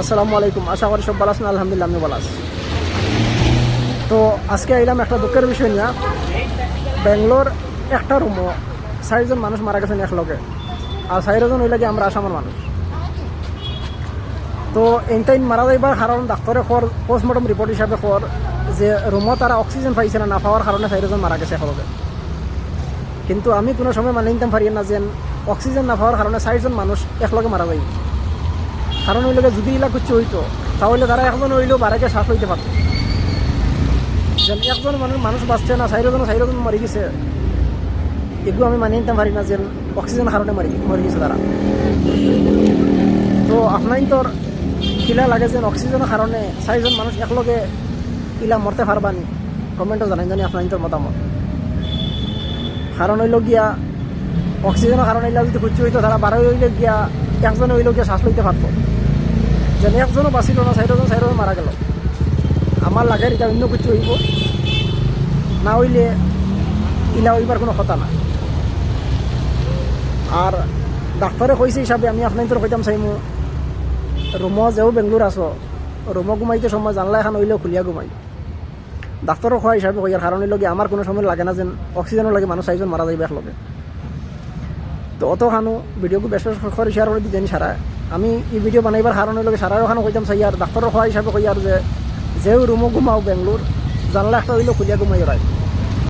আসসালামু আলাইকুম। আশা করি সব ভালো আছেন। আলহামদুলিল্লাহ আমি ভালো আছি। তো আজকে এলাম একটা দুঃখের বিষয় নিয়ে। ব্যাঙ্গালোর একটা রুমও 4জন মানুষ মারা গেছেন এক লগে, আর 4জন হইলে আমরা আসামের মানুষ। তো এইটাই মারা যাইবার কারণ ডাক্তারে খর পোস্টমর্টম রিপোর্ট হিসাবে খর যে রুমও তারা অক্সিজেন পাইছে না পাওয়ার কারণে 4জন মারা গেছে একলগে। কিন্তু আমি কোনো সময় মানে নিতে পারি না যে অক্সিজেন না পাওয়ার কারণে 4জন মানুষ একলগে মারা যাইব। কারণ ওই লোকে যদি এলাকা কিছু হইতো তাহলে তারা একজন হইলেও বারাকে শ্বাস হইতে পারত। যেন একজন মানুষ বাঁচছে না, 4জন মরে গেছে, এগুলো আমি মানিয়ে নিতে পারি না যে অক্সিজেনের কারণে মরে গেছে তারা। তো আপনার তোর কিলা লাগে যে অক্সিজেনের কারণে 4জন মানুষ একলগে ইলা মরতে পারবানি? কমেন্টও জানাই জানি আপনার তোর মতামত। কারণ হইল গিয়া অক্সিজেনের কারণে ইলা যদি কিছু হইতো তারা 12 হইলে গিয়া একজন হইল গিয়া শ্বাস লইতে পারতো। যেন একজনও বাঁচিল না, 4জন মারা গেল। আমার লাগে এটা অন্য কিছু হইব না, হইলে ইলা হইবার কোনো কথা না। আর ডাক্তারে কইছে হিসাবে আমি আপনার তোর কইতাম চাইমু, রুমও যেও বেঙ্গলোর আছো, রুমও ঘুমাইতে সময় জানলা এখন হইলেও খুলিয়া ঘুমাই। ডাক্তারও খোয়া হিসাবে কইয়ার কারণ হইল আমার কোনো সময় লাগে না যেন অক্সিজেনও লাগে মানুষ 4জন মারা যাইবে একলগে। তো অত খানো ভিডিওকে বেশ করে শেয়ার করে দিতেন সারা। আমি এই ভিডিও বানাইবার কারণ হইল সারার ওখানে কইতাম চাই, আর ডাক্তারও খোয়া হিসাবে কই আর যে রুমও ঘুমাও বেঙ্গলোর জানলা একটা হইলেও খুলিয়া ঘুমাই রায়।